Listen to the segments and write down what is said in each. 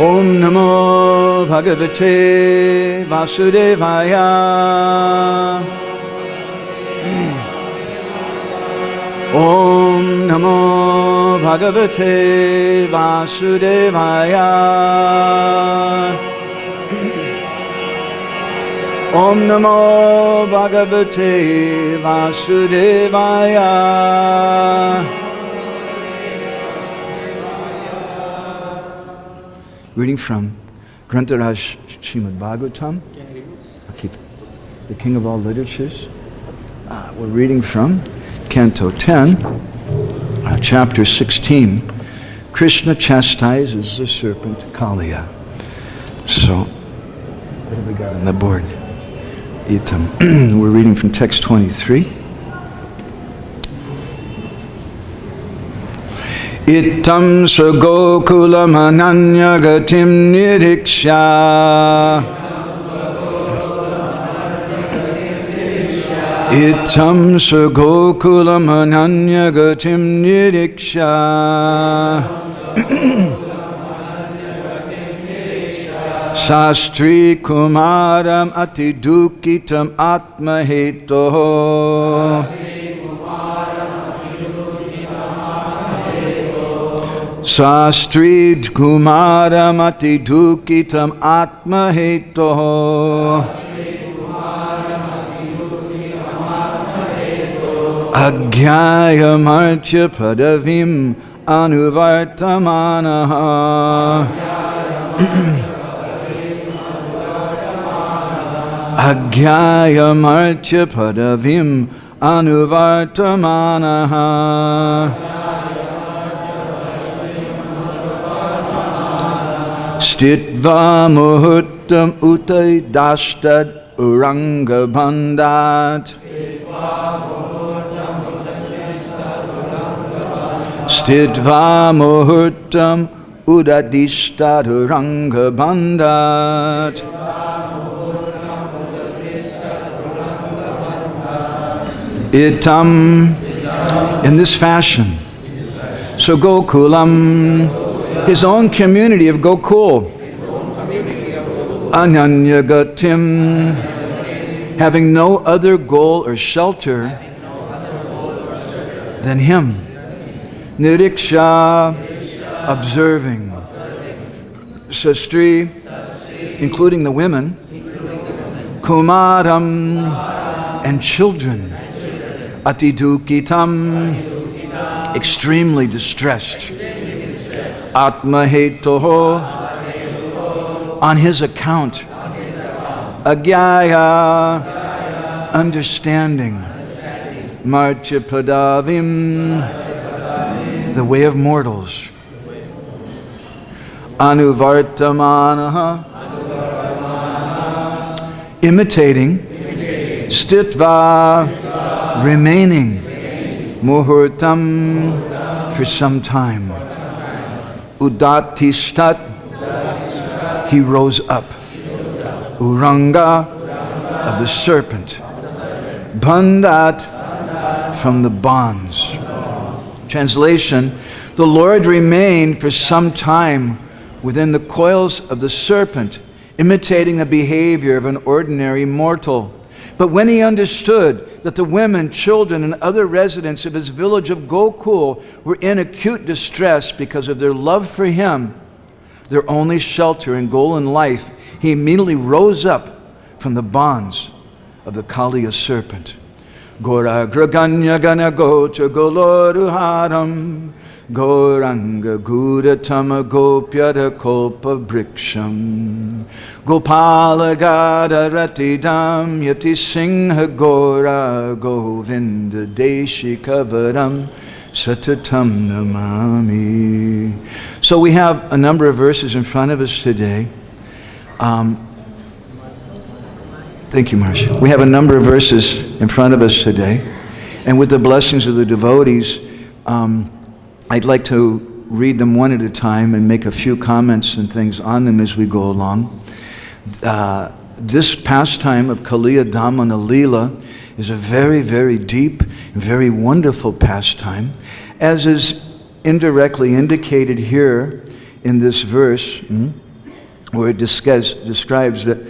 Om Namo Bhagavate Vasudevaya. Om Namo Bhagavate Vasudevaya. Om Namo Bhagavate Vasudevaya. Reading from Grantharaj Srimad Bhagavatam, the king of all literatures. We're reading from Canto 10, Chapter 16. Krishna chastises the serpent Kaliya. So, what have we got on the board? Ittham. We're reading from text 23. Ittham sva-gokulam ananya-gatim nirīkṣya. Ittham sva-gokulam ananya-gatim nirīkṣya. Sa-strī-kumāram ati-duḥkhitam ātma-hetoḥ. Sa-strī-kumāram ati-duḥkhitam ātma-hetoḥ. Ājñāya martya-padavīm anuvartamānaḥ. Ājñāya martya-padavīm anuvartamānaḥ. Sthitvā muhūrtam udatiṣṭhad uraṅga-bandhāt. Sthitvā muhūrtam udatiṣṭhad uraṅga-bandhāt. Ittham, in this fashion. So Gokulam, his own community of Gokul, ananya-gatim, having no other goal or shelter than him. Nirīkṣya, observing. Sa-strī, including the women. Kumāram, and children. Ati-duḥkhitam, extremely distressed. Ātma-hetoḥ, on his account. Ājñāya, understanding. Martya-padavīm, the way of mortals. Anuvartamānaḥ, imitating. Sthitvā, remaining. Muhūrtam, for some time. Udatiṣṭhad, he rose up. Uraṅga, of the serpent. Bandhāt, from the bonds. Translation, the Lord remained for some time within the coils of the serpent, imitating the behavior of an ordinary mortal. But when he understood that the women, children, and other residents of his village of Gokul were in acute distress because of their love for him, their only shelter and goal in life, he immediately rose up from the bonds of the Kaliya serpent. Uraṅga-bandhāt uraṅga-bandhāt gopyadakolpavrikṣam gopalagadaratitam yati-singha-gora govinda deshikavaram satatam namami. So we have a number of verses in front of us today. Thank you, Marcia. We have a number of verses in front of us today. And with the blessings of the devotees, I'd like to read them one at a time and make a few comments and things on them as we go along. This pastime of Kaliya Damana Leela is a very, very deep, very wonderful pastime, as is indirectly indicated here in this verse. where it describes that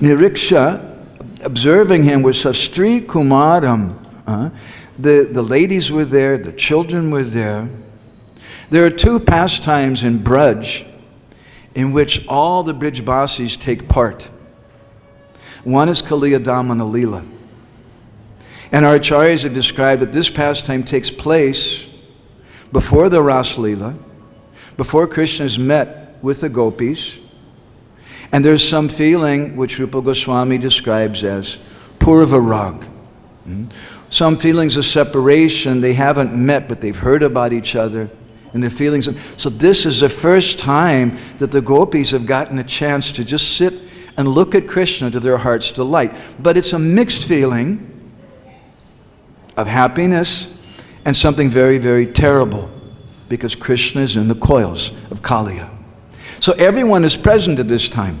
nirīkṣya, observing him, was sa-strī-kumāram. The ladies were there, the children were there. There are two pastimes in Braj in which all the Brijbasis take part. One is Kaliyadamana Leela. And our acharyas have described that this pastime takes place before the Ras Leela, before Krishna is met with the gopis. And there's some feeling which Rupa Goswami describes as purvarag. Some feelings of separation, they haven't met, but they've heard about each other. And the feelings so this is the first time that the gopis have gotten a chance to just sit and look at Krishna to their heart's delight. But it's a mixed feeling of happiness and something very, very terrible, because Krishna is in the coils of Kaliya. So everyone is present at this time.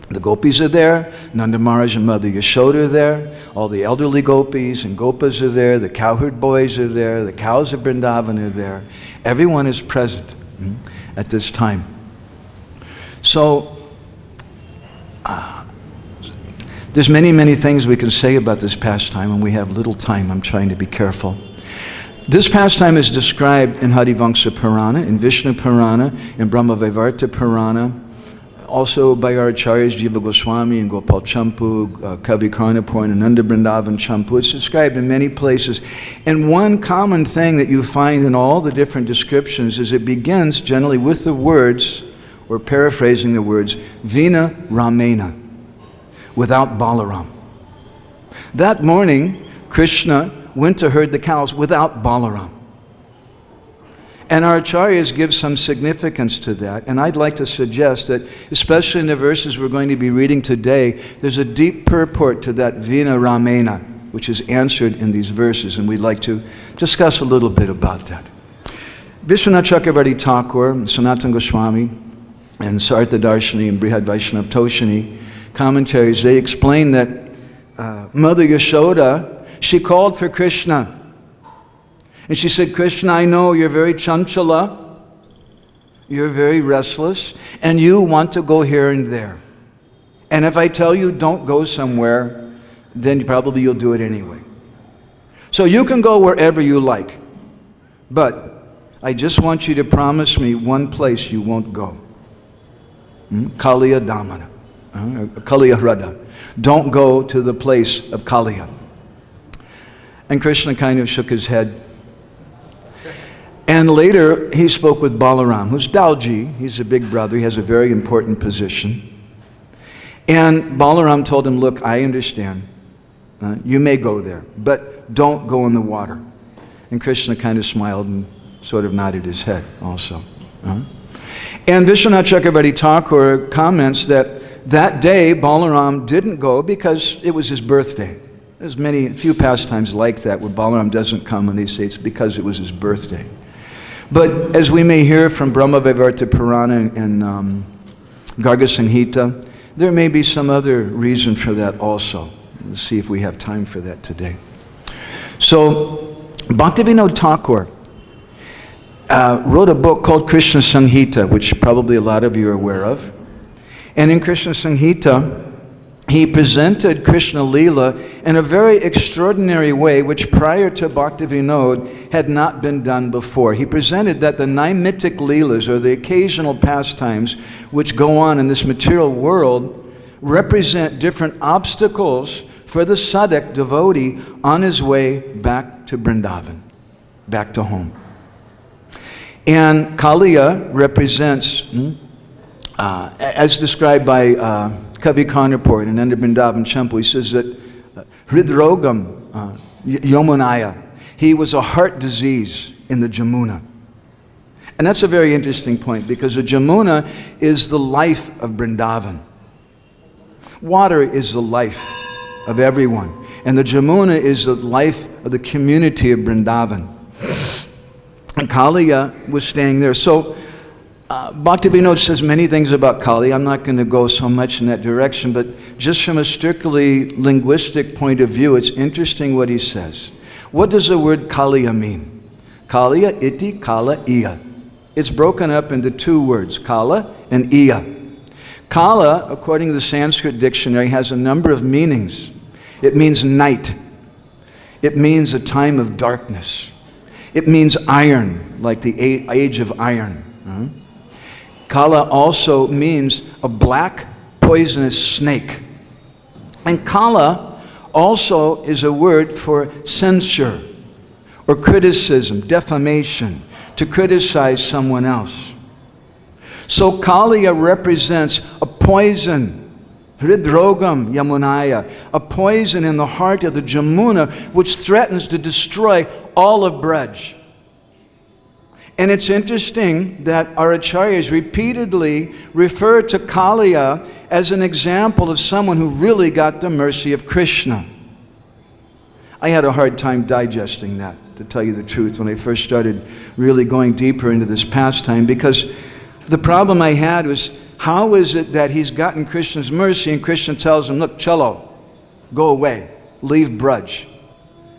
The gopis are there, Nanda Maharaj and Mother Yashoda are there, all the elderly gopis and gopas are there, the cowherd boys are there, the cows of Vrindavan are there. Everyone is present at this time. So, there's many, many things we can say about this pastime, and we have little time. I'm trying to be careful. This pastime is described in Harivamsa Purana, in Vishnu Purana, in Brahma-vaivarta Purana, also by our acharyas Jiva Goswami and Gopal Champu, Kavi Karnapur and Ananda Vrindavan Champu. It's described in many places. And one common thing that you find in all the different descriptions is it begins generally with the words, or paraphrasing the words, Vina Ramena, without Balaram. That morning, Krishna went to herd the cows without Balaram. And our acharyas give some significance to that. And I'd like to suggest that, especially in the verses we're going to be reading today, there's a deep purport to that Vina Ramena, which is answered in these verses. And we'd like to discuss a little bit about that. Vishwanath Chakravarti Thakur, Sanatana Goswami, and Sartha Darshini and Brihad Vaishnav Toshini commentaries, they explain that Mother Yashoda, she called for Krishna. And she said, Krishna, I know you're very chanchala, you're very restless, and you want to go here and there. And if I tell you don't go somewhere, then probably you'll do it anyway. So you can go wherever you like, but I just want you to promise me one place you won't go. Kaliya Damana, Kaliya Hrada. Don't go to the place of Kaliya. And Krishna kind of shook his head. And later, he spoke with Balaram, who's Dauji. He's a big brother. He has a very important position. And Balaram told him, look, I understand. You may go there, but don't go in the water. And Krishna kind of smiled and sort of nodded his head also. And Vishwanath Chakravarti Thakur comments that day, Balaram didn't go because it was his birthday. There's a few pastimes like that where Balaram doesn't come and they say it's because it was his birthday. But as we may hear from Brahma-vaivarta Purana and Garga-Sanghita, there may be some other reason for that also. We'll see if we have time for that today. So, Bhaktivinoda Thakur wrote a book called Krishna-Sanghita, which probably a lot of you are aware of. And in Krishna-Sanghita, he presented Krishna Leela in a very extraordinary way, which prior to Bhaktivinoda had not been done before. He presented that the naimitic Leelas, or the occasional pastimes which go on in this material world, represent different obstacles for the sadhak devotee on his way back to Vrindavan, back to home. And Kaliya represents, as described by Kavi Karnapur and Ananda Vrindavan Champu, he says that Hridrogam Yomunaya, he was a heart disease in the Jamuna. And that's a very interesting point, because the Jamuna is the life of Vrindavan. Water is the life of everyone. And the Jamuna is the life of the community of Vrindavan. And Kaliya was staying there. So Bhaktivinoda says many things about Kali. I'm not going to go so much in that direction, but just from a strictly linguistic point of view, it's interesting what he says. What does the word Kaliya mean? Kaliya iti kala iya. It's broken up into two words, kala and iya. Kala, according to the Sanskrit dictionary, has a number of meanings. It means night. It means a time of darkness. It means iron, like the age of iron. Kala also means a black, poisonous snake. And Kala also is a word for censure or criticism, defamation, to criticize someone else. So Kaliya represents a poison, hridrogam yamunaya, a poison in the heart of the Jamuna which threatens to destroy all of Braj. And it's interesting that our acharyas repeatedly refer to Kaliya as an example of someone who really got the mercy of Krishna. I had a hard time digesting that, to tell you the truth, when I first started really going deeper into this pastime, because the problem I had was, how is it that he's gotten Krishna's mercy and Krishna tells him, look, chalo, go away, leave Braj.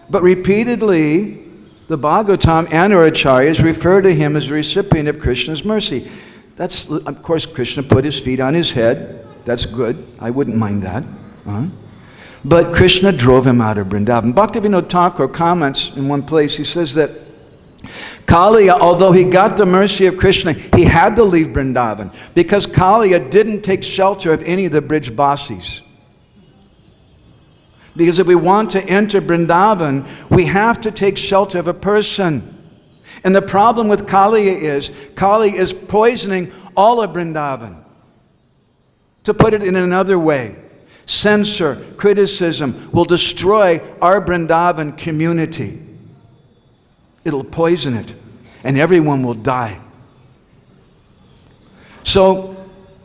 But repeatedly, the Bhagavatam and our acharyas refer to him as a recipient of Krishna's mercy. That's, of course, Krishna put his feet on his head. That's good. I wouldn't mind that. But Krishna drove him out of Vrindavan. Bhaktivinoda Thakur comments in one place, he says that Kaliya, although he got the mercy of Krishna, he had to leave Vrindavan because Kaliya didn't take shelter of any of the Brijbasis. Because if we want to enter Vrindavan, we have to take shelter of a person. And the problem with Kaliya is poisoning all of Vrindavan. To put it in another way, censor, criticism will destroy our Vrindavan community. It'll poison it, and everyone will die. So,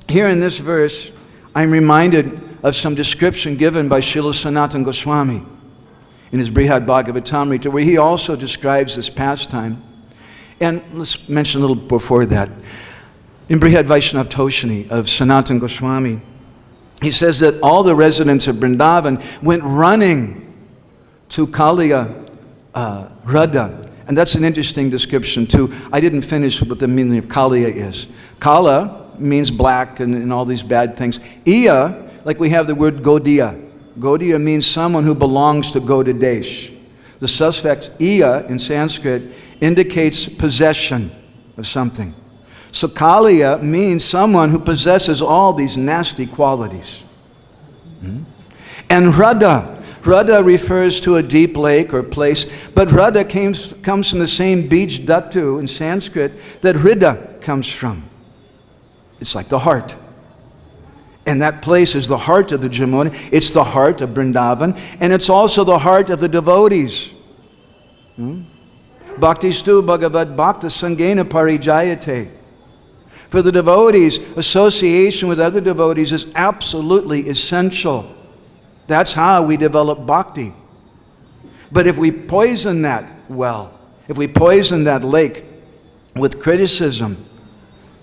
here in this verse, I'm reminded of some description given by Srila Sanatana Goswami in his Brihad Bhagavatamrita, where he also describes this pastime. And let's mention a little before that. In Brihad Vaishnava Toshani of Sanatana Goswami, he says that all the residents of Vrindavan went running to Kaliya Radha. And that's an interesting description too. I didn't finish what the meaning of Kaliya is. Kala means black and all these bad things. Iya, like we have the word Gaudiya. Gaudiya means someone who belongs to Gaudadesh. The suffix iya in Sanskrit indicates possession of something. So Kaliya means someone who possesses all these nasty qualities. And Radha. Radha refers to a deep lake or place, but Radha comes from the same bij dhatu in Sanskrit that Hrida comes from. It's like the heart. And that place is the heart of the Jamuna. It's the heart of Vrindavan, and it's also the heart of the devotees. Bhaktistu bhagavad bhakta sangena parijayate. For the devotees, association with other devotees is absolutely essential. That's how we develop bhakti. But if we poison that well, if we poison that lake with criticism,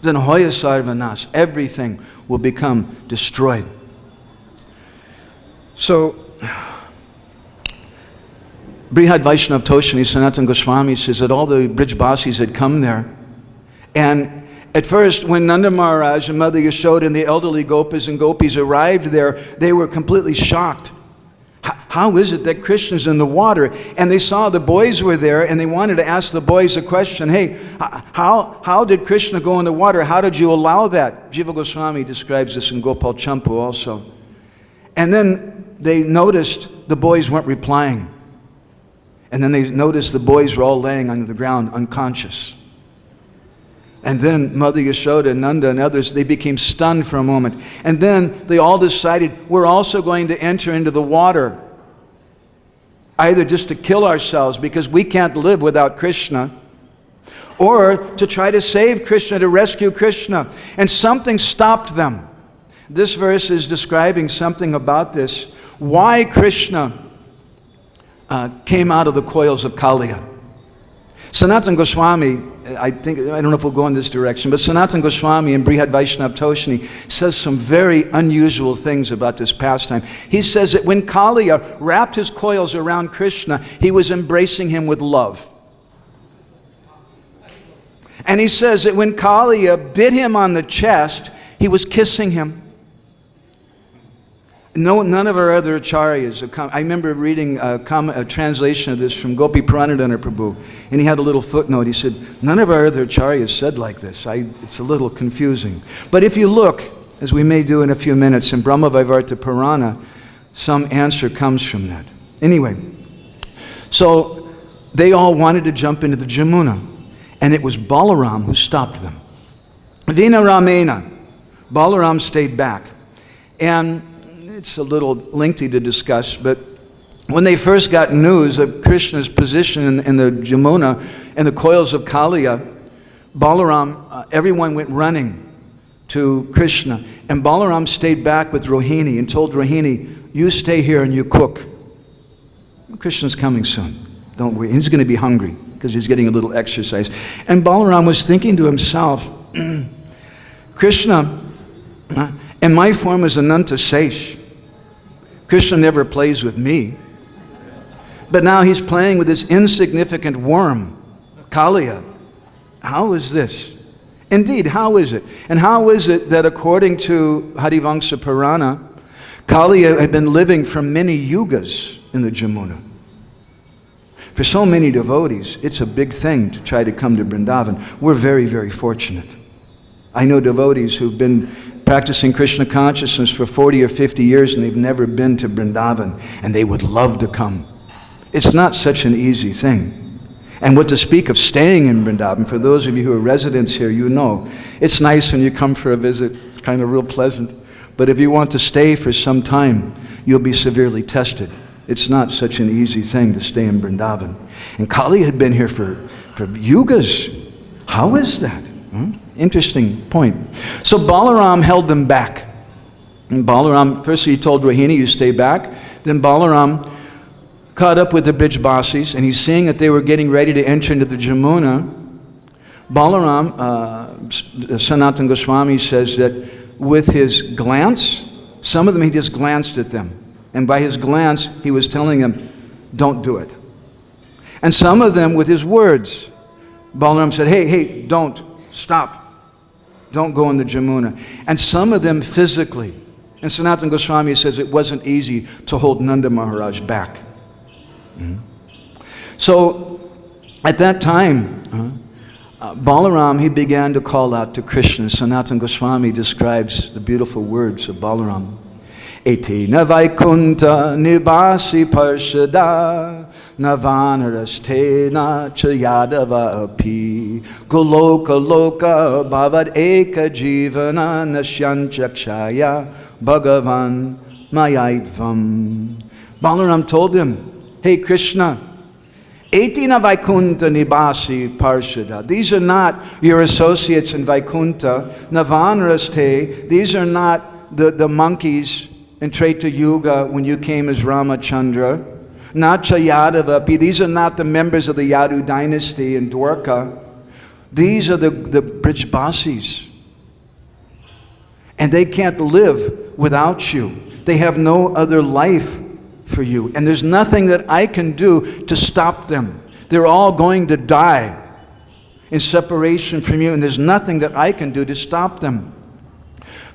then hoya sarvanas, everything will become destroyed. So, Brihad Vaishnava Toshani Sanatana Goswami says that all the Brijbasis had come there, and at first, when Nanda Maharaj and Mother Yashoda and the elderly Gopas and Gopis arrived there, they were completely shocked. How is it that Krishna's in the water? And they saw the boys were there, and they wanted to ask the boys a question. Hey, how did Krishna go in the water? How did you allow that? Jiva Goswami describes this in Gopal Champu also. And then they noticed the boys weren't replying. And then they noticed the boys were all laying on the ground unconscious. And then Mother Yashoda, Nanda, and others, they became stunned for a moment. And then they all decided, we're also going to enter into the water. Either just to kill ourselves because we can't live without Krishna, or to try to save Krishna, to rescue Krishna. And something stopped them. This verse is describing something about this. Why Krishna came out of the coils of Kaliya. Sanatana Goswami, I don't know if we'll go in this direction, but Sanatana Goswami in Brihad Vaishnava Toshani says some very unusual things about this pastime. He says that when Kaliya wrapped his coils around Krishna, he was embracing him with love. And he says that when Kaliya bit him on the chest, he was kissing him. No, none of our other acharyas have come. I remember reading a translation of this from Gopi Pranadhana Prabhu, and he had a little footnote. He said, none of our other acharyas said like this. It's a little confusing. But if you look, as we may do in a few minutes, in Brahma Vaivarta Purana, some answer comes from that. Anyway, so they all wanted to jump into the Jamuna, and it was Balaram who stopped them. Vina Ramena, Balaram stayed back. And it's a little lengthy to discuss, but when they first got news of Krishna's position in the Jamuna and the coils of Kaliya, Balaram, everyone went running to Krishna. And Balaram stayed back with Rohini and told Rohini, you stay here and you cook. Krishna's coming soon. Don't worry. He's going to be hungry because he's getting a little exercise. And Balaram was thinking to himself, Krishna, and my form is Ananta Sesh. Krishna never plays with me. But now he's playing with this insignificant worm, Kaliya. How is this? Indeed, how is it? And how is it that according to Harivamsa Purana, Kaliya had been living for many yugas in the Jamuna? For so many devotees, it's a big thing to try to come to Vrindavan. We're very, very fortunate. I know devotees who've been practicing Krishna consciousness for 40 or 50 years and they've never been to Vrindavan, and they would love to come. It's not such an easy thing. And what to speak of staying in Vrindavan, for those of you who are residents here, you know, it's nice when you come for a visit, it's kind of real pleasant. But if you want to stay for some time, you'll be severely tested. It's not such an easy thing to stay in Vrindavan. And Kali had been here for yugas. How is that? Interesting point. So Balaram held them back. And Balaram, first he told Rohini, you stay back. Then Balaram caught up with the Brijbasis, and he's seeing that they were getting ready to enter into the Jamuna. Balaram, Sanatana Goswami says that with his glance, some of them he just glanced at them. And by his glance, he was telling them, don't do it. And some of them with his words. Balaram said, hey, don't, stop. Don't go in the Jamuna. And some of them physically. And Sanatana Goswami says it wasn't easy to hold Nanda Maharaj back. So at that time, Balaram, he began to call out to Krishna. Sanatana Goswami describes the beautiful words of Balaram. Eti na vaikunta nibasi parshada navanaraste na chayadava api goloka loka bhavad eka jivana nashyanchakshaya bhagavan mayitvam. Balaram told him, hey Krishna, Eti na vaikunta nibasi parshada. These are not your associates in Vaikunta. Navanaraste. These are not the monkeys in Treta Yuga when you came as Ramachandra. Nacha Yadavapi. These are not the members of the Yadu dynasty in Dwarka. These are the Brijbasis. And they can't live without you. They have no other life for you. And there's nothing that I can do to stop them. They're all going to die in separation from you, and there's nothing that I can do to stop them.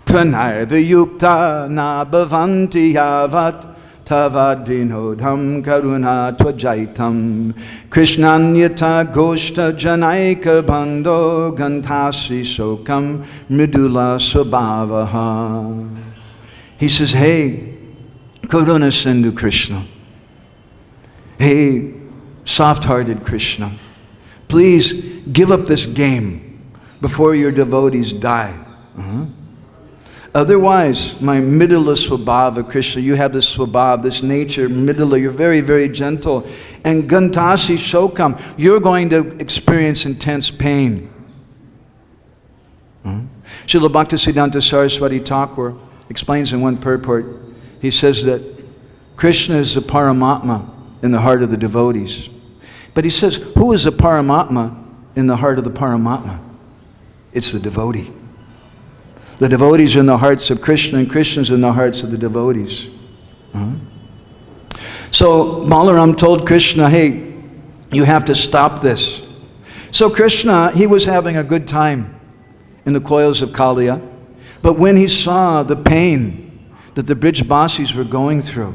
Pranarvayukta na bhavanti yavat tavad vinodham karuna tvajaitam krishnanyata goshta janaika bando gantasi sokam mridula svabhavaha. He says, hey, Karuna Sindhu Krishna. Hey, soft-hearted Krishna. Please give up this game before your devotees die. Otherwise, my midula svabhava, Krishna, you have this svabhava, this nature, midula, you're very, very gentle. And gantasi shokam, you're going to experience intense pain. Srila Bhaktisiddhanta Saraswati Thakur explains in one purport, he says that Krishna is the Paramatma in the heart of the devotees. But he says, who is the Paramatma in the heart of the Paramatma? It's the devotee. The devotees are in the hearts of Krishna, and Krishna is in the hearts of the devotees. So Balaram told Krishna, hey, you have to stop this. So Krishna, he was having a good time in the coils of Kaliya. But when he saw the pain that the Brijbasis were going through.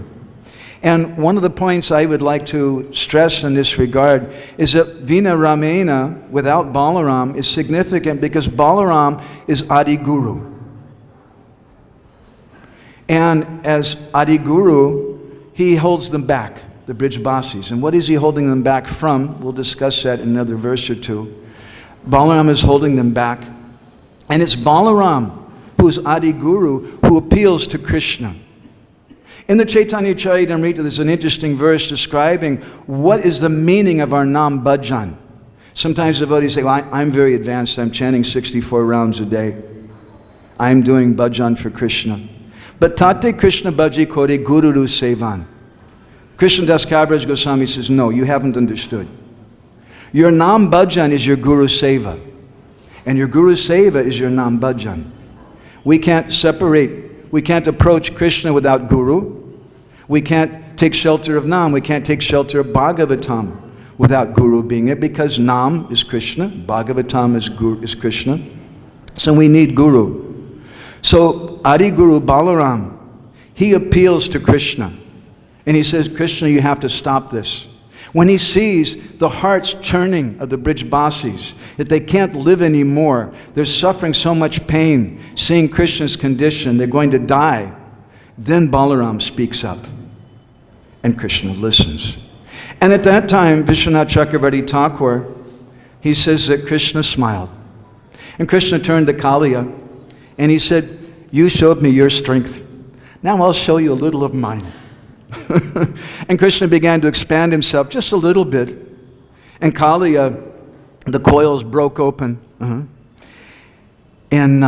And one of the points I would like to stress in this regard is that Vina Ramena, without Balaram, is significant because Balaram is Adi Guru. And as Adi Guru, he holds them back, the Brijbasis. And what is he holding them back from? We'll discuss that in another verse or two. Balaram is holding them back. And it's Balaram, who is Adi Guru, who appeals to Krishna. In the Chaitanya Charitamrita, there's an interesting verse describing what is the meaning of our Nam Bhajan. Sometimes devotees say, well, I'm very advanced. I'm chanting 64 rounds a day. I'm doing bhajan for Krishna. But Tate Krishna Bhaji Kore Gururu Sevan. Krishna Das Kaviraj Goswami says, no, you haven't understood. Your Nam Bhajan is your Guru Seva. And your Guru Seva is your Nam Bhajan. We can't separate. We can't approach Krishna without Guru. We can't take shelter of Nam. We can't take shelter of Bhagavatam without Guru being it, because Nam is Krishna, Bhagavatam is Krishna. So we need Guru. So Adi Guru Balaram, he appeals to Krishna. And he says, Krishna, you have to stop this. When he sees the hearts churning of the Brijbasis, that they can't live anymore, they're suffering so much pain, seeing Krishna's condition, they're going to die, then Balaram speaks up, and Krishna listens. And at that time, Vishwanath Chakravarti Thakur, he says that Krishna smiled. And Krishna turned to Kaliya, and he said, you showed me your strength. Now I'll show you a little of mine. And Krishna began to expand himself just a little bit. And Kaliya, the coils broke open. And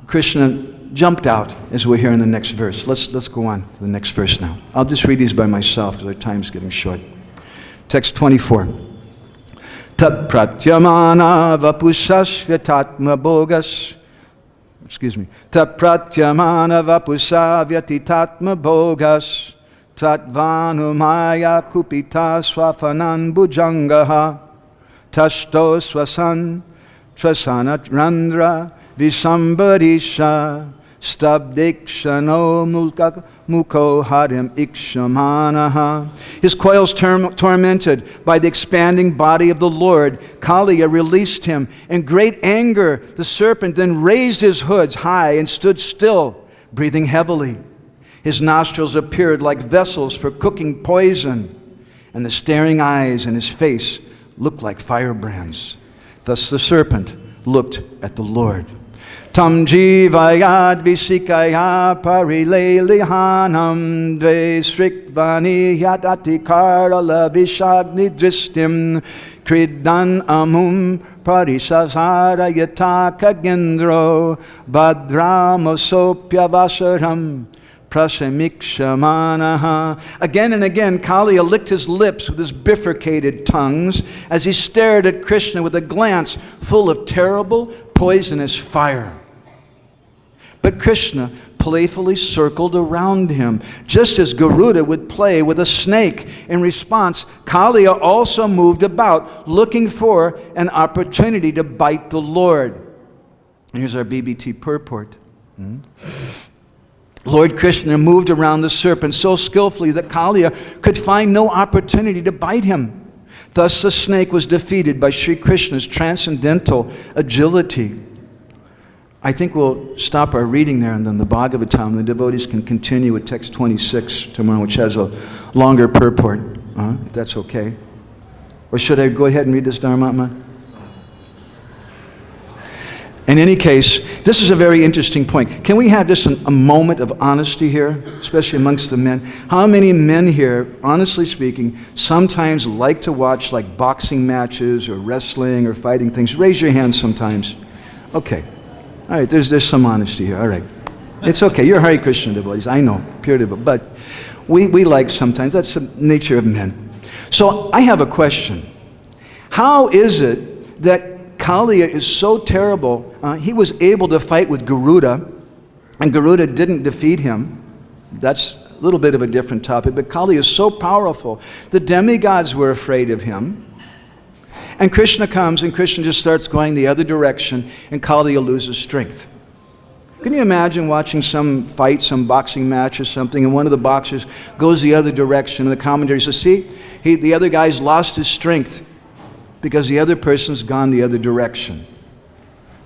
Krishna jumped out, as we'll hear in the next verse. Let's go on to the next verse now. I'll just read these by myself because our time's getting short. Text 24. Tat pratyamana vapusasvyatatma bogas. Tat pratyamana vapusavyatitatma bogas. Tatvanumaya kupita swafanan bhujangaha. Tashto swasan trasanat randra visambarisha. Stabdikshano muko harim ikshamanaha. His coils tormented by the expanding body of the Lord, Kaliya released him. In great anger, the serpent then raised his hoods high and stood still, breathing heavily. His nostrils appeared like vessels for cooking poison, and the staring eyes in his face looked like firebrands. Thus the serpent looked at the Lord. Tam jivayad visikaya parilelihanam dve srikvani yadatikara lavishagni dristim kridan amum parisasara yataka gendro badramosopya vasaram prasamikshamanaha. Again and again, Kaliya licked his lips with his bifurcated tongues as he stared at Krishna with a glance full of terrible, poisonous fire. But Krishna playfully circled around him, just as Garuda would play with a snake. In response, Kaliya also moved about, looking for an opportunity to bite the Lord. And here's our BBT purport. Lord Krishna moved around the serpent so skillfully that Kaliya could find no opportunity to bite him. Thus the snake was defeated by Sri Krishna's transcendental agility. I think we'll stop our reading there, and then the Bhagavatam, the devotees can continue with text 26 tomorrow, which has a longer purport, if that's okay. Or should I go ahead and read this, Dharmatma? In any case, this is a very interesting point. Can we have just a moment of honesty here, especially amongst the men? How many men here, honestly speaking, sometimes like to watch like boxing matches or wrestling or fighting things? Raise your hands sometimes. Okay. All right, there's some honesty here. All right. It's okay. You're Hare Krishna devotees. I know, pure devotee. But we like sometimes. That's the nature of men. So I have a question. How is it that Kaliya is so terrible? He was able to fight with Garuda, and Garuda didn't defeat him. That's a little bit of a different topic. But Kaliya is so powerful. The demigods were afraid of him. And Krishna comes, and Krishna just starts going the other direction, and Kaliya loses strength. Can you imagine watching some fight, some boxing match or something, and one of the boxers goes the other direction, and the commentator says, see, the other guy's lost his strength because the other person's gone the other direction.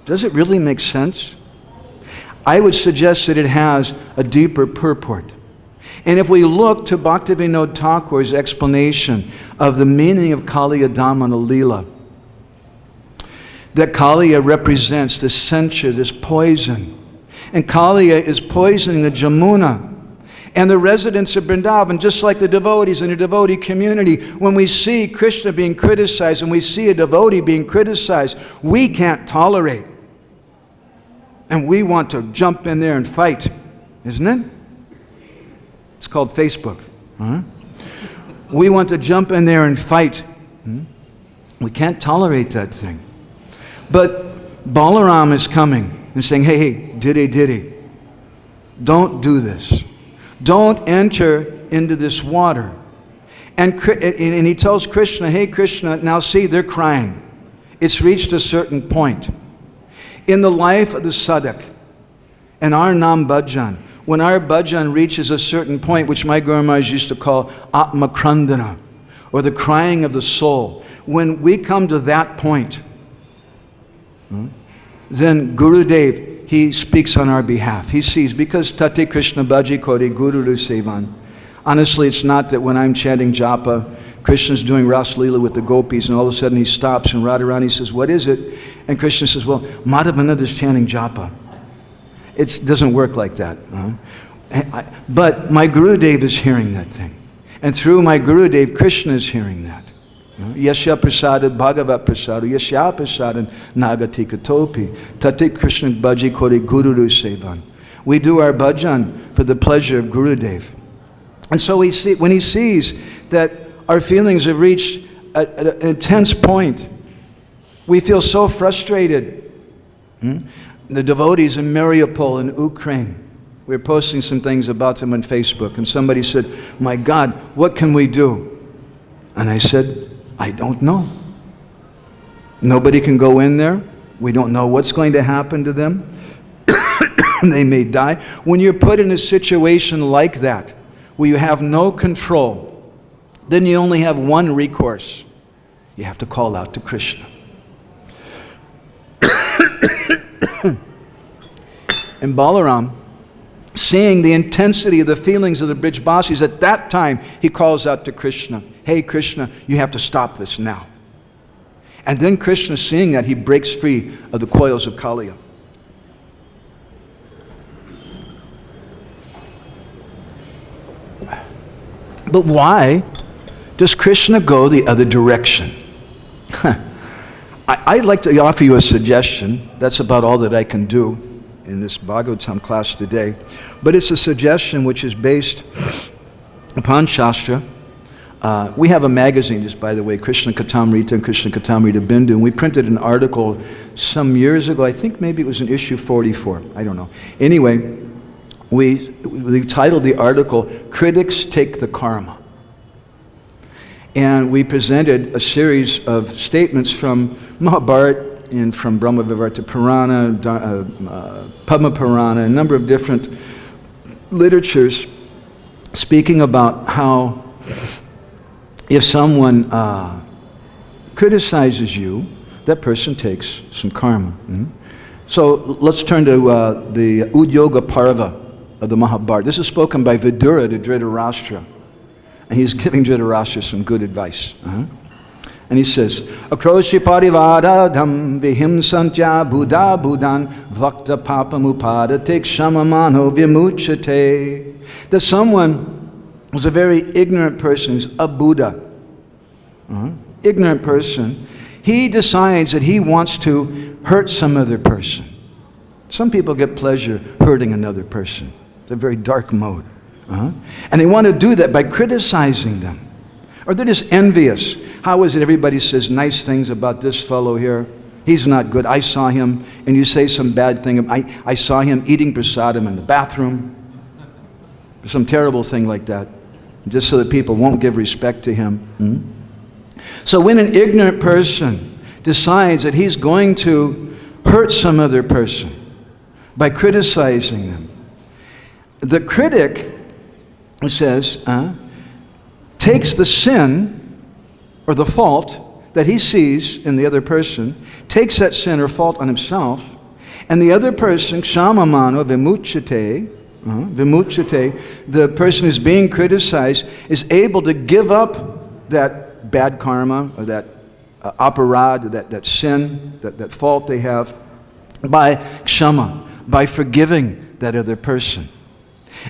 Does it really make sense? I would suggest that it has a deeper purport. And if we look to Bhaktivinoda Thakur's explanation of the meaning of Kaliya Damana Leela, that Kaliya represents this censure, this poison. And Kaliya is poisoning the Jamuna and the residents of Vrindavan, just like the devotees in the devotee community. When we see Krishna being criticized and we see a devotee being criticized, we can't tolerate. And we want to jump in there and fight, isn't it? It's called Facebook. We want to jump in there and fight. We can't tolerate that thing. But Balarama is coming and saying, hey, diddy, don't do this. Don't enter into this water. And he tells Krishna, hey, Krishna, now see, they're crying. It's reached a certain point. In the life of the sadhak, and our nam bhajan, when our bhajan reaches a certain point, which my Guru Maharaj used to call atma-krandana, or the crying of the soul, when we come to that point, then Gurudev, he speaks on our behalf. He sees, because Tate Krishna Bhaji Kori Guru Sevan. Honestly, it's not that when I'm chanting japa, Krishna's doing Ras Leela with the gopis, and all of a sudden he stops, and Radharani says, what is it? And Krishna says, well, Madhavananda is chanting japa. It doesn't work like that. But my Gurudev is hearing that thing. And through my Gurudev, Krishna is hearing that. Yasya prasadad bhagavat prasadu, yasya prasadad nagatikatopi, tate Krishna bhaji kori guru sevan. We do our bhajan for the pleasure of Gurudev. And so when he sees that our feelings have reached an intense point, we feel so frustrated. The devotees in Mariupol in Ukraine, we were posting some things about them on Facebook, and somebody said, my God, what can we do? And I said, I don't know. Nobody can go in there. We don't know what's going to happen to them. They may die. When you're put in a situation like that, where you have no control, then you only have one recourse. You have to call out to Krishna. And Balaram, seeing the intensity of the feelings of the Brijbasis, at that time he calls out to Krishna, hey Krishna, you have to stop this now. And then Krishna, seeing that, he breaks free of the coils of Kaliya. But why does Krishna go the other direction? I'd like to offer you a suggestion. That's about all that I can do in this Bhagavatam class today. But it's a suggestion which is based upon Shastra. We have a magazine, just by the way, Krishna-Katamrita and Krishna-Katamrita Bindu, and we printed an article some years ago. I think maybe it was in issue 44. I don't know. Anyway, we titled the article, Critics Take the Karma. And we presented a series of statements from Mahabharata and from Brahma-Vivarta Purana, Padma Purana, a number of different literatures speaking about how if someone criticizes you, that person takes some karma. So let's turn to the Udyoga Parva of the Mahabharata. This is spoken by Vidura to Dhritarashtra. And he's giving Dhritarashtra some good advice. And he says, Akroshi parivadadam vihimsantya buddha buddhan vakta papamupadate kshamamano vimuchate. That someone was a very ignorant person, he's a Buddha, ignorant person, he decides that he wants to hurt some other person. Some people get pleasure hurting another person. It's a very dark mode. And they want to do that by criticizing them. Or they're just envious. How is it everybody says nice things about this fellow here? He's not good. I saw him, and you say some bad thing. I saw him eating prasadam in the bathroom. Some terrible thing like that. Just so that people won't give respect to him. So when an ignorant person decides that he's going to hurt some other person by criticizing them. The critic, it says, takes the sin or the fault that he sees in the other person, takes that sin or fault on himself, and the other person, kshamamano vimuchyate, the person who's being criticized, is able to give up that bad karma or that aparad, that sin, that fault they have, by kshama, by forgiving that other person.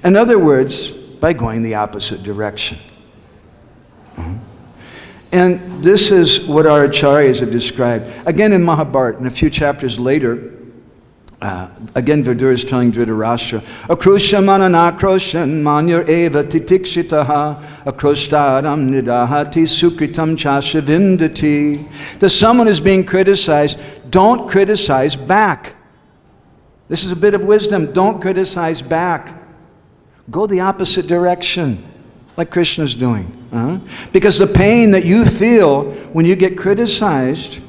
In other words, by going the opposite direction. And this is what our acharyas have described. Again in Mahabharata, and a few chapters later, again Vidura is telling Dhritarashtra, akrusha mananakroshan manyar eva titikshitaha akroshtaram nidahati sukritam chasya vindati. To someone who's being criticized, don't criticize back. This is a bit of wisdom. Don't criticize back. Go the opposite direction, like Krishna's doing. Because the pain that you feel when you get criticized,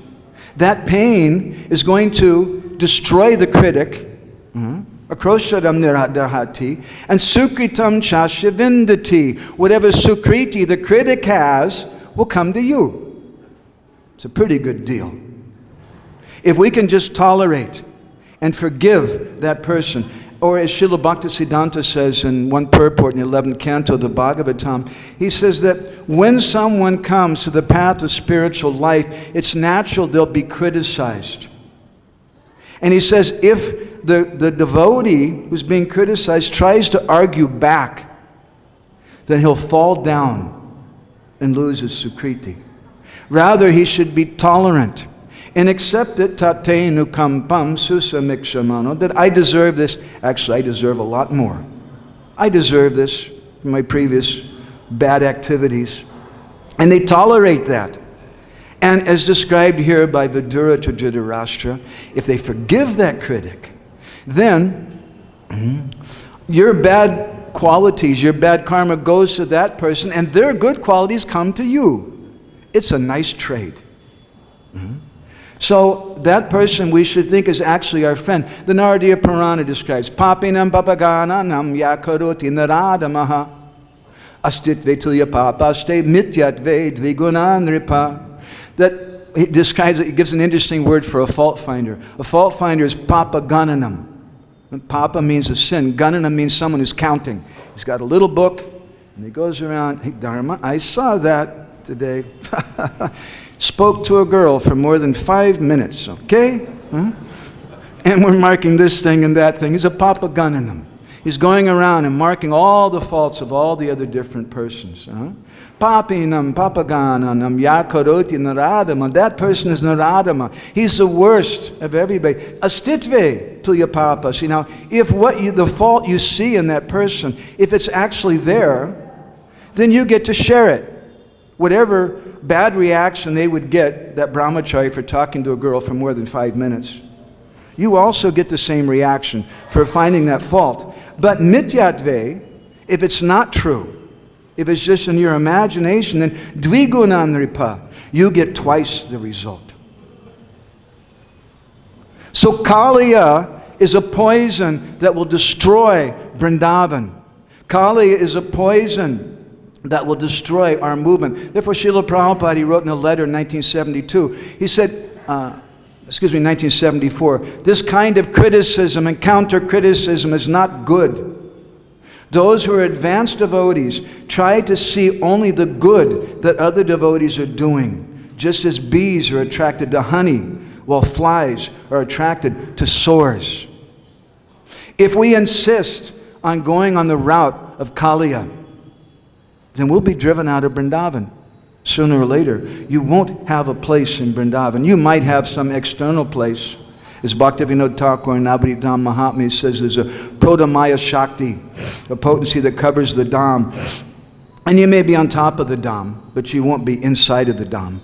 that pain is going to destroy the critic, akroshadam niradahati, and sukritam chasya vindati. Whatever sukriti the critic has will come to you. It's a pretty good deal. If we can just tolerate and forgive that person, or as Srila Bhaktisiddhanta says in one purport in the 11th canto of the Bhagavad-Gita, he says that when someone comes to the path of spiritual life, it's natural they'll be criticized. And he says if the devotee who's being criticized tries to argue back, then he'll fall down and lose his sukriti. Rather, he should be tolerant and accept it, tatenu kampam susamikṣamano, that I deserve this. Actually, I deserve a lot more. I deserve this from my previous bad activities. And they tolerate that. And as described here by Vidura to Dhritarashtra, if they forgive that critic, then your bad qualities, your bad karma goes to that person, and their good qualities come to you. It's a nice trade. So that person we should think is actually our friend. The Naradiya Purana describes papinam papagananam yakaroti naradamaha astitve tulya papaste mityatve dvigunanripa. That it describes, it gives an interesting word for a fault finder. A fault finder is papagananam. Papa means a sin. Ganana means someone who's counting. He's got a little book and he goes around, hey Dharma, I saw that today. Spoke to a girl for more than 5 minutes, okay? And we're marking this thing and that thing. He's a papagananam. He's going around and marking all the faults of all the other different persons. Papinam, papagananam, yakaroti naradama. That person is naradama. He's the worst of everybody. Astitve tulya papa. See now, if the fault you see in that person, if it's actually there, then you get to share it. Whatever bad reaction they would get, that brahmachari, for talking to a girl for more than 5 minutes, you also get the same reaction for finding that fault. But mityatve, if it's not true, if it's just in your imagination, then dvigunanripa, you get twice the result. So Kaliya is a poison that will destroy Vrindavan. Kaliya is a poison that will destroy our movement. Therefore, Srila Prabhupada, he wrote in a letter in 1972, he said, 1974, this kind of criticism and counter-criticism is not good. Those who are advanced devotees try to see only the good that other devotees are doing, just as bees are attracted to honey, while flies are attracted to sores. If we insist on going on the route of Kaliya, then we'll be driven out of Vrindavan. Sooner or later, you won't have a place in Vrindavan. You might have some external place. As Bhaktivinoda Thakur in Abhidhamma Mahatmya says, there's a Prodamaya Shakti, a potency that covers the Dham. And you may be on top of the Dham, but you won't be inside of the Dham.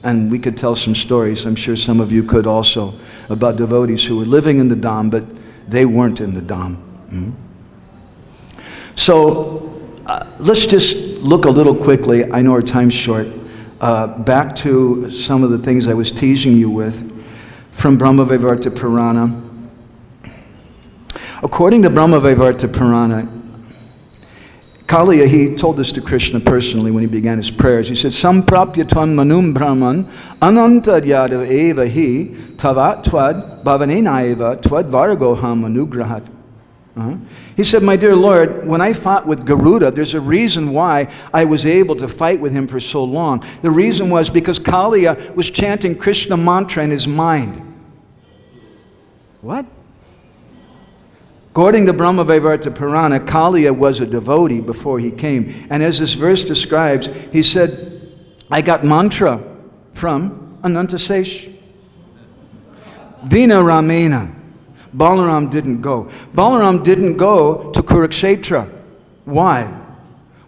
And we could tell some stories, I'm sure some of you could also, about devotees who were living in the Dham, but they weren't in the Dham. So, let's just look a little quickly, I know our time's short, back to some of the things I was teasing you with from Brahma-vaivarta Purana. According to Brahma-vaivarta Purana, Kaliya, he told this to Krishna personally when he began his prayers. He said, Samprapya tvam manum brahman ananta-yadav eva hi tavat tvad bhavanena eva tvad vargoham anugrahat. He said, my dear Lord, when I fought with Garuda, there's a reason why I was able to fight with him for so long. The reason was because Kaliya was chanting Krishna mantra in his mind. What? According to Brahma-vaivarta Purana, Kaliya was a devotee before he came. And as this verse describes, he said, I got mantra from Anantasesh. Vina Ramena. Balaram didn't go. Balaram didn't go to Kurukshetra. Why?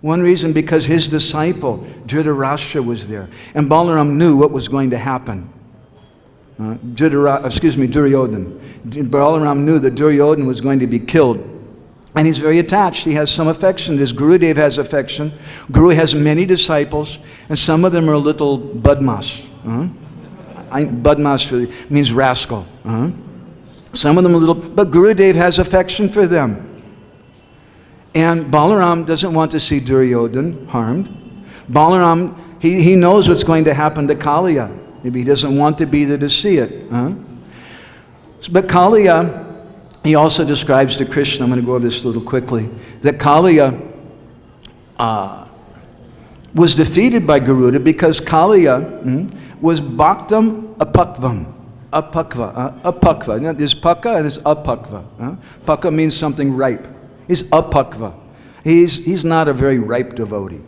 One reason, because his disciple, Dhritarashtra, was there. And Balaram knew what was going to happen. Duryodhan. Balaram knew that Duryodhan was going to be killed. And he's very attached. He has some affection. His Gurudev has affection. Guru has many disciples, and some of them are little badmas. Badmas means rascal. Some of them a little, but Gurudev has affection for them. And Balaram doesn't want to see Duryodhan harmed. Balaram, he knows what's going to happen to Kaliya. Maybe he doesn't want to be there to see it. But Kaliya, he also describes to Krishna, I'm going to go over this a little quickly, that Kaliya was defeated by Garuda because Kaliya was bhaktam apakvam. Apakva. Now, there's paka and there's apakva. Paka means something ripe. He's apakva. He's not a very ripe devotee.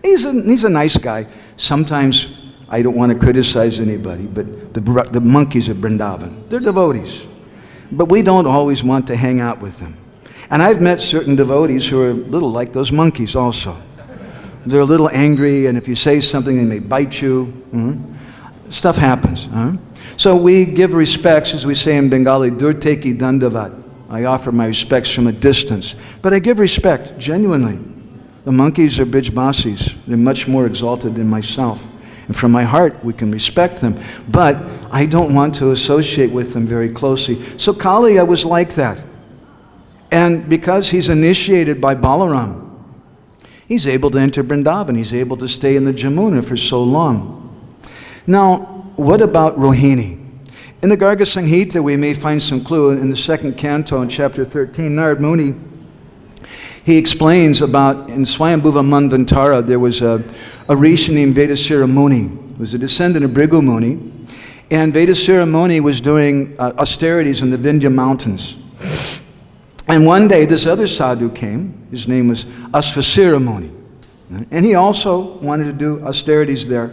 He's a nice guy. Sometimes I don't want to criticize anybody, but the monkeys of Vrindavan, they're devotees. But we don't always want to hang out with them. And I've met certain devotees who are a little like those monkeys also. They're a little angry, and if you say something, they may bite you. Stuff happens. So we give respects, as we say in Bengali, durteki dandavat. I offer my respects from a distance. But I give respect, genuinely. The monkeys are bijbasis. They're much more exalted than myself. And from my heart, we can respect them. But I don't want to associate with them very closely. So Kaliya was like that. And because he's initiated by Balaram, he's able to enter Vrindavan. He's able to stay in the Jamuna for so long. Now, what about Rohini? In the Garga-Sanghita, we may find some clue in the second canto in chapter 13. Narad Muni, he explains about, in Swayambhuva Manvantara, there was a rishi named Vedasira Muni, who was a descendant of Bhrigu Muni. And Vedasira Muni was doing austerities in the Vindhya mountains. And one day, this other sadhu came. His name was Asvasira Muni. And he also wanted to do austerities there.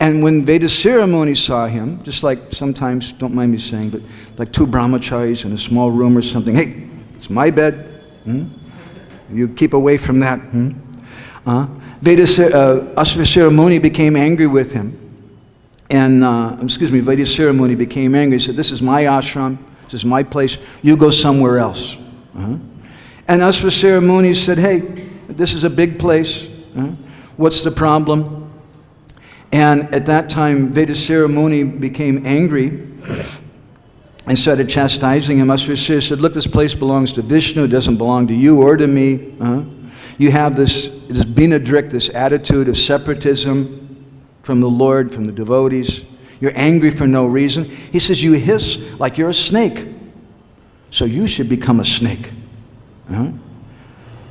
And when Vedasira Muni saw him, just like sometimes, don't mind me saying, but like two brahmacharis in a small room or something, hey, it's my bed. You keep away from that. Asvasira Muni became angry with him. And, Vedasira Muni became angry. He said, this is my ashram, this is my place, you go somewhere else. And Asvasira Muni said, hey, this is a big place. What's the problem? And at that time, Vedasira Muni became angry and started chastising him. Asvasira said, look, this place belongs to Vishnu, it doesn't belong to you or to me. You have this binadrik, this attitude of separatism from the Lord, from the devotees. You're angry for no reason. He says, you hiss like you're a snake, so you should become a snake. And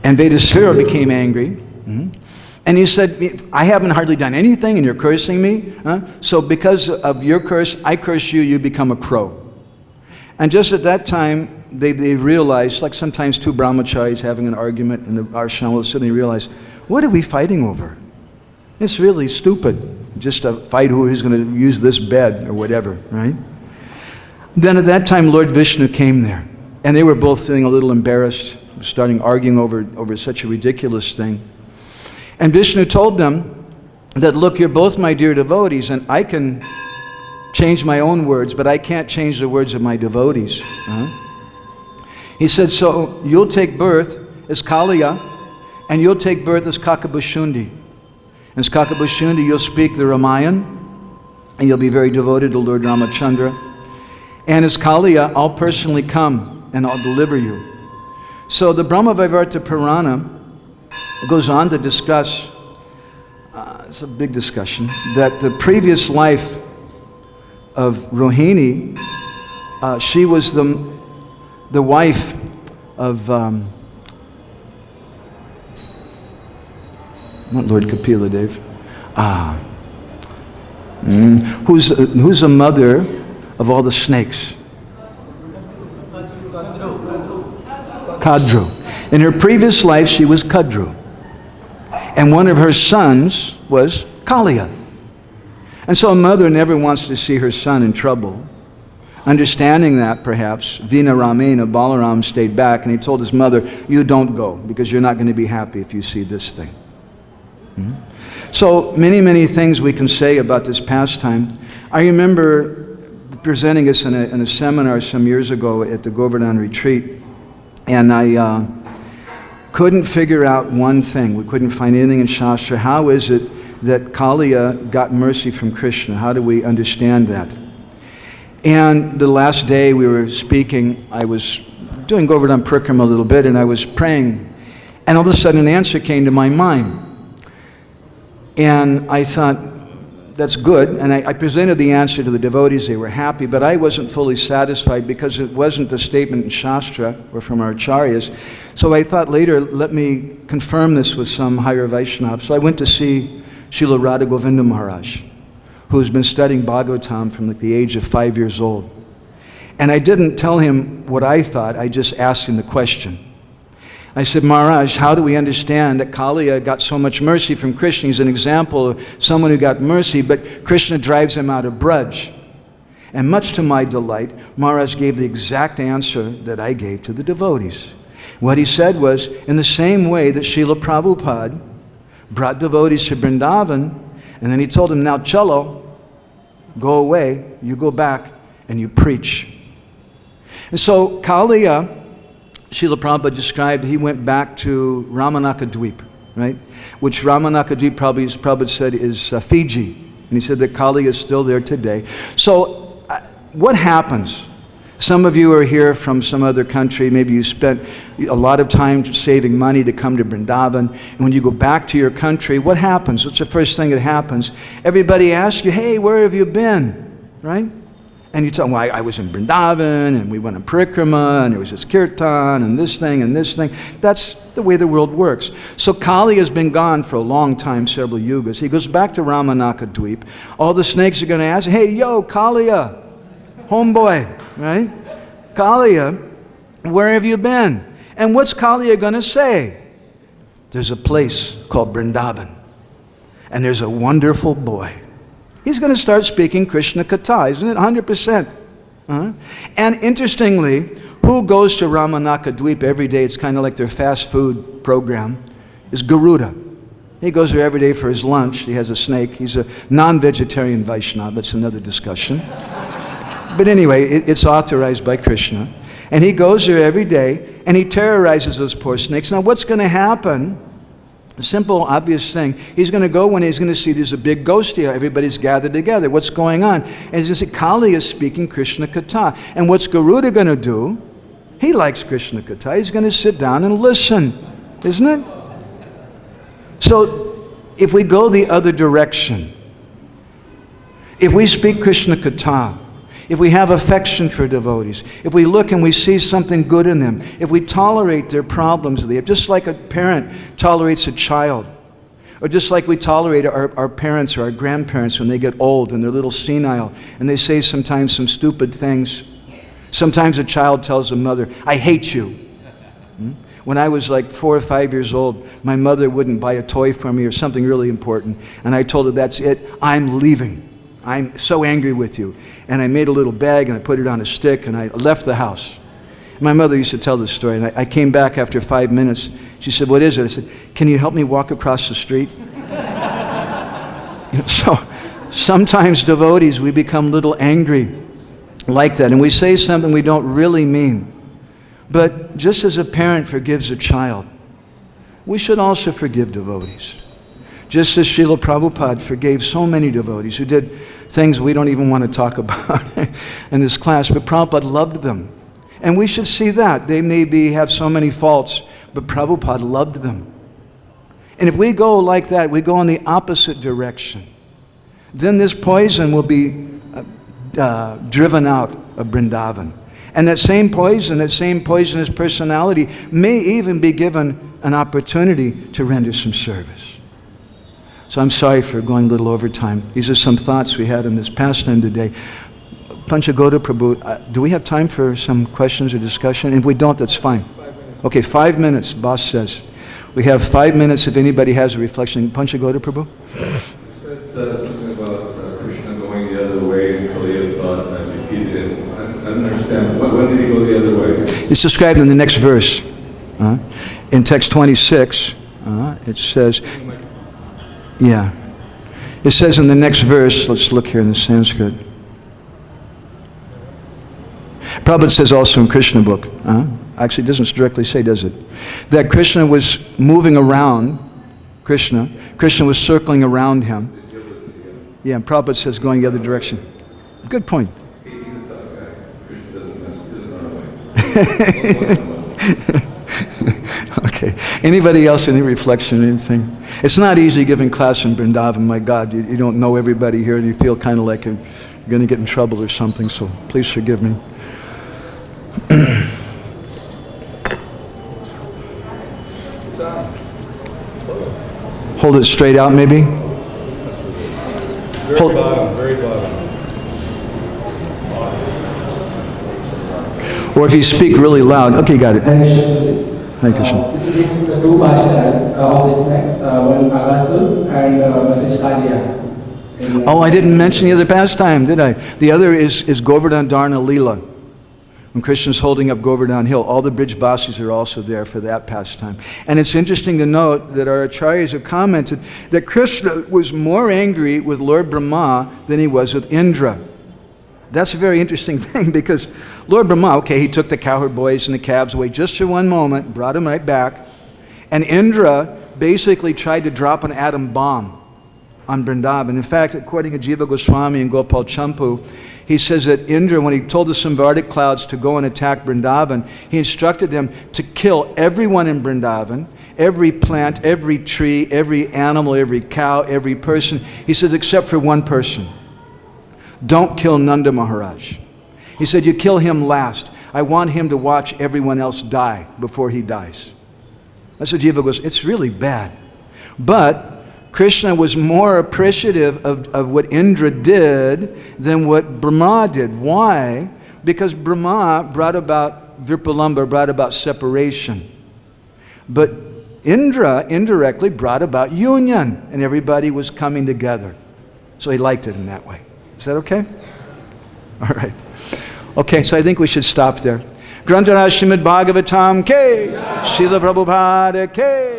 Vedasira became angry. And he said, I haven't hardly done anything and you're cursing me. So because of your curse, I curse you, you become a crow. And just at that time, they realized, like sometimes two brahmacharis having an argument in the ashram will suddenly realize, what are we fighting over? It's really stupid, just to fight who's going to use this bed or whatever, right? Then at that time, Lord Vishnu came there. And they were both feeling a little embarrassed, starting arguing over such a ridiculous thing. And Vishnu told them that, look, you're both my dear devotees, and I can change my own words, but I can't change the words of my devotees. He said, so you'll take birth as Kaliya, and you'll take birth as Kakabhushundi. As Kakabhushundi, you'll speak the Ramayana, and you'll be very devoted to Lord Ramachandra. And as Kaliya, I'll personally come and I'll deliver you. So the Brahma-Vaivarta Purana goes on to discuss, it's a big discussion, that the previous life of Rohini, she was the wife of not Lord Kapila Dev, who's the mother of all the snakes? Kadru. In her previous life, she was Kadru. And one of her sons was Kaliya. And so a mother never wants to see her son in trouble. Understanding that, perhaps, Vinaramena, Balaram, stayed back and he told his mother, you don't go because you're not going to be happy if you see this thing. So many, many things we can say about this pastime. I remember presenting this in a seminar some years ago at the Govardhan retreat, and I couldn't figure out one thing. We couldn't find anything in Shastra. How is it that Kaliya got mercy from Krishna? How do we understand that? And the last day we were speaking, I was doing Govardhan Parikrama a little bit, and I was praying, and all of a sudden an answer came to my mind. And I thought, that's good. And I presented the answer to the devotees. They were happy, but I wasn't fully satisfied because it wasn't a statement in Shastra or from our acharyas. So I thought later, let me confirm this with some higher Vaishnava. So I went to see Srila Radha Govinda Maharaj, who's been studying Bhagavatam from the age of 5 years old. And I didn't tell him what I thought, I just asked him the question. I said, Maharaj, how do we understand that Kaliya got so much mercy from Krishna? He's an example of someone who got mercy, but Krishna drives him out of Braj. And much to my delight, Maharaj gave the exact answer that I gave to the devotees. What he said was, in the same way that Srila Prabhupada brought devotees to Vrindavan, and then he told them, now chalo, go away, you go back and you preach. And so Kaliya, Srila Prabhupada described, he went back to Ramanaka-dweep, right? Which Ramanaka-dweep Prabhupada said is Fiji. And he said that Kaliya is still there today. So what happens? Some of you are here from some other country. Maybe you spent a lot of time saving money to come to Vrindavan. And when you go back to your country, what happens? What's the first thing that happens? Everybody asks you, hey, where have you been? Right? And you tell them, well, I was in Vrindavan, and we went on Parikrama, and there was this kirtan, and this thing, and this thing. That's the way the world works. So Kali has been gone for a long time, several yugas. He goes back to Ramanaka-dweep. All the snakes are going to ask, hey, yo, Kaliya, homeboy, right? Kaliya, where have you been? And what's Kaliya going to say? There's a place called Vrindavan, and there's a wonderful boy. He's going to start speaking Krishna Katha, isn't it? 100%. And interestingly, who goes to Ramanaka-dweep every day? It's kind of like their fast food program. Is Garuda. He goes there every day for his lunch. He has a snake. He's a non-vegetarian Vaishnava. That's another discussion. But anyway, it's authorized by Krishna. And he goes there every day, and he terrorizes those poor snakes. Now, what's going to happen? A simple, obvious thing. He's going to go when he's going to see there's a big ghosti. Everybody's gathered together. What's going on? And he's going to say, Kali is speaking Krishna Katha. And what's Garuda going to do? He likes Krishna Katha. He's going to sit down and listen. Isn't it? So, if we go the other direction, if we speak Krishna Katha, if we have affection for devotees, if we look and we see something good in them, if we tolerate their problems, just like a parent tolerates a child, or just like we tolerate our parents or our grandparents when they get old and they're a little senile and they say sometimes some stupid things. Sometimes a child tells a mother, I hate you. When I was like 4 or 5 years old, my mother wouldn't buy a toy for me or something really important, and I told her, that's it, I'm leaving. I'm so angry with you. And I made a little bag and I put it on a stick and I left the house. My mother used to tell this story, and I came back after 5 minutes. She said, what is it? I said, can you help me walk across the street? So sometimes devotees, we become a little angry like that, and we say something we don't really mean. But just as a parent forgives a child, we should also forgive devotees. Just as Srila Prabhupada forgave so many devotees who did things we don't even want to talk about in this class, but Prabhupada loved them. And we should see that. They have so many faults, but Prabhupada loved them. And if we go like that, we go in the opposite direction, then this poison will be driven out of Vrindavan. And that same poisonous personality may even be given an opportunity to render some service. So I'm sorry for going a little over time. These are some thoughts we had in this pastime today. Panchagoda Prabhu, do we have time for some questions or discussion? If we don't, that's fine. Okay, 5 minutes, boss says. We have 5 minutes if anybody has a reflection. Panchagoda Prabhu? You said something about Krishna going the other way and Kali-yuga defeated him. I don't understand. When did he go the other way? It's described in the next verse. In text 26, it says, yeah. It says in the next verse, let's look here in the Sanskrit. Prabhupada says also in Krishna book, actually it doesn't directly say, does it? That Krishna was moving around, Krishna was circling around him. Yeah, and Prabhupada says going the other direction. Good point. He's a tough guy. Krishna doesn't run away. Okay. Anybody else, any reflection, anything? It's not easy giving class in Vrindavan, my God. You don't know everybody here and you feel kind of like you're going to get in trouble or something, so please forgive me. Hold it straight out, maybe. Very bottom, very bottom. Or if you speak really loud. Okay, got it. Hare Krishna. The two pastures of this text, one Agasur and one is Kadya. Oh, I didn't mention the other pastime, did I? The other is Govardhan Dharna Leela. When Krishna's holding up Govardhan Hill, all the Brijbasis are also there for that pastime. And it's interesting to note that our acharyas have commented that Krishna was more angry with Lord Brahma than he was with Indra. That's a very interesting thing because Lord Brahma, okay, he took the cowherd boys and the calves away just for one moment, brought them right back. And Indra basically tried to drop an atom bomb on Vrindavan. In fact, according to Jiva Goswami and Gopal Champu, he says that Indra, when he told the Samvartic clouds to go and attack Vrindavan, he instructed them to kill everyone in Vrindavan, every plant, every tree, every animal, every cow, every person. He says, except for one person. Don't kill Nanda Maharaj. He said, you kill him last. I want him to watch everyone else die before he dies. That's what Jiva goes, it's really bad. But Krishna was more appreciative of what Indra did than what Brahma did. Why? Because Brahma brought about Virpalamba, brought about separation. But Indra indirectly brought about union, and everybody was coming together. So he liked it in that way. Is that okay? All right. Okay, so I think we should stop there. Grantaraj Srimad Bhagavatam Ke, Srila Prabhupada Ke.